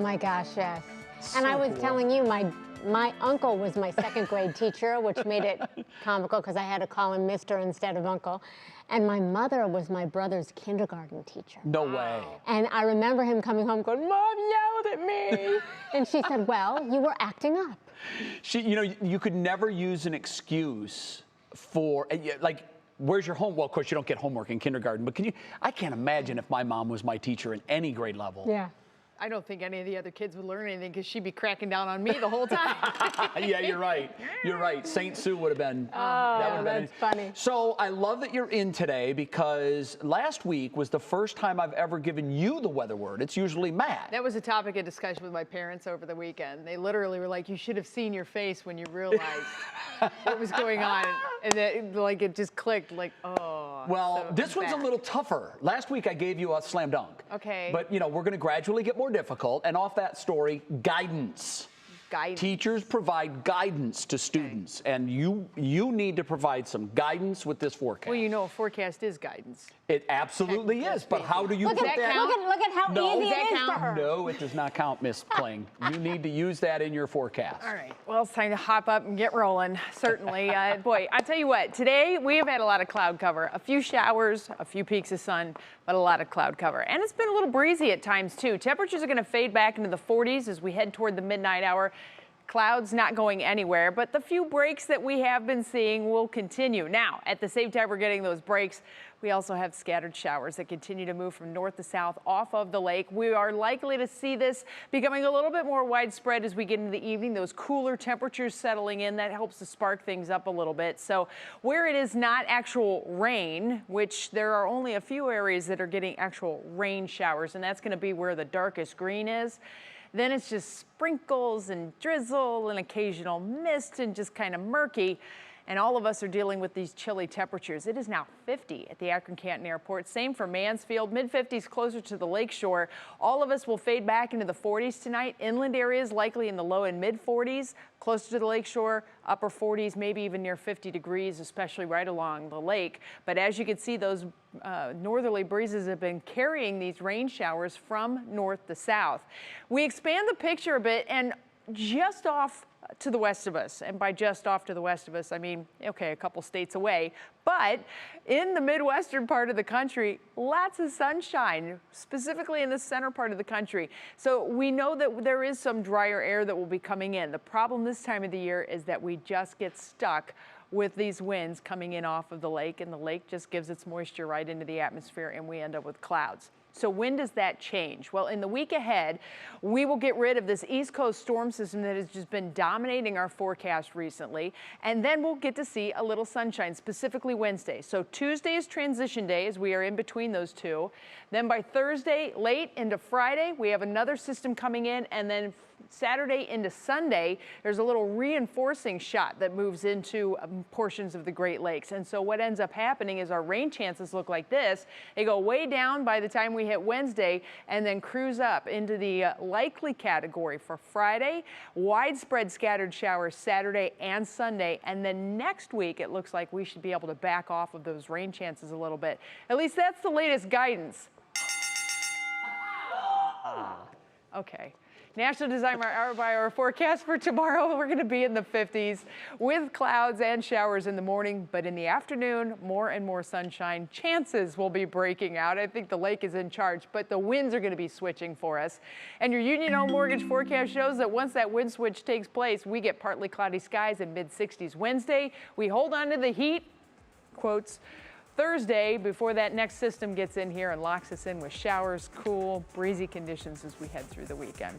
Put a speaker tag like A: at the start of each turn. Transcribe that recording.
A: My gosh, yes. And
B: So
A: I was
B: cool.
A: telling you, my uncle was my second grade teacher, which made it comical because I had to call him Mr. instead of Uncle. And my mother was my brother's kindergarten teacher.
B: No way.
A: And I remember him coming home going, "Mom yelled at me." And she said, "Well, you were acting up."
B: You could never use an excuse for, like, where's your home? Well, of course, you don't get homework in kindergarten, but I can't imagine if my mom was my teacher in any grade level.
A: Yeah.
C: I don't think any of the other kids would learn anything because she'd be cracking down on me the whole time.
B: Yeah, you're right. You're right. Saint Sue would have been. That would have been
A: that's funny.
B: So I love that you're in today because last week was the first time I've ever given you the weather word. It's usually Matt.
C: That was a topic of discussion with my parents over the weekend. They literally were like, "You should have seen your face when you realized what was going on," and it just clicked. Like, oh.
B: Well,
C: so
B: this one's a
C: bad.
B: little tougher. Last week I gave you a slam dunk.
C: Okay.
B: But we're going to gradually get more difficult. And off that story, guidance.
C: Guidance.
B: Teachers provide guidance to students, and you need to provide some guidance with this forecast.
C: Well, a forecast is guidance.
B: It absolutely is, but how do you
A: Look
B: put
A: at,
B: that?
A: look at how
B: No.
A: easy
B: Does
A: it
C: that
A: is
C: count?
A: for her.
B: No, it does not count, Miss Pling. You need to use that in your forecast.
C: All right. Well, it's time to hop up and get rolling, certainly. Boy, I tell you what, today we have had a lot of cloud cover. A few showers, a few peaks of sun, but a lot of cloud cover. And it's been a little breezy at times, too. Temperatures are going to fade back into the 40s as we head toward the midnight hour. Clouds not going anywhere, but the few breaks that we have been seeing will continue. Now, at the same time we're getting those breaks, we also have scattered showers that continue to move from north to south off of the lake. We are likely to see this becoming a little bit more widespread as we get into the evening. Those cooler temperatures settling in, that helps to spark things up a little bit. So where it is not actual rain, which there are only a few areas that are getting actual rain showers, and that's going to be where the darkest green is. Then it's just sprinkles and drizzle and occasional mist and just kind of murky. And all of us are dealing with these chilly temperatures. It is now 50 at the Akron-Canton Airport. Same for Mansfield, mid-50s closer to the lakeshore. All of us will fade back into the 40s tonight. Inland areas likely in the low and mid-40s. Closer to the lakeshore, upper 40s, maybe even near 50 degrees, especially right along the lake. But as you can see, those northerly breezes have been carrying these rain showers from north to south. We expand the picture a bit, and just off to the west of us, and by just off to the west of us, I mean, okay, a couple states away, but in the Midwestern part of the country, lots of sunshine, specifically in the center part of the country. So we know that there is some drier air that will be coming in. The problem this time of the year is that we just get stuck with these winds coming in off of the lake, and the lake just gives its moisture right into the atmosphere, and we end up with clouds. So when does that change? Well, in the week ahead, we will get rid of this East Coast storm system that has just been dominating our forecast recently, and then we'll get to see a little sunshine, specifically Wednesday. So Tuesday is transition day as we are in between those two. Then by Thursday, late into Friday, we have another system coming in, and then Saturday into Sunday, there's a little reinforcing shot that moves into portions of the Great Lakes. And so what ends up happening is our rain chances look like this. They go way down by the time we hit Wednesday and then cruise up into the likely category for Friday. Widespread scattered showers Saturday and Sunday. And then next week, it looks like we should be able to back off of those rain chances a little bit. At least that's the latest guidance. Okay. National Design Hour by Hour forecast for tomorrow. We're going to be in the 50s with clouds and showers in the morning, but in the afternoon, more and more sunshine. Chances will be breaking out. I think the lake is in charge, but the winds are going to be switching for us. And your Union Home Mortgage forecast shows that once that wind switch takes place, we get partly cloudy skies in mid-60s Wednesday. We hold on to the heat, quotes, Thursday before that next system gets in here and locks us in with showers, cool, breezy conditions as we head through the weekend.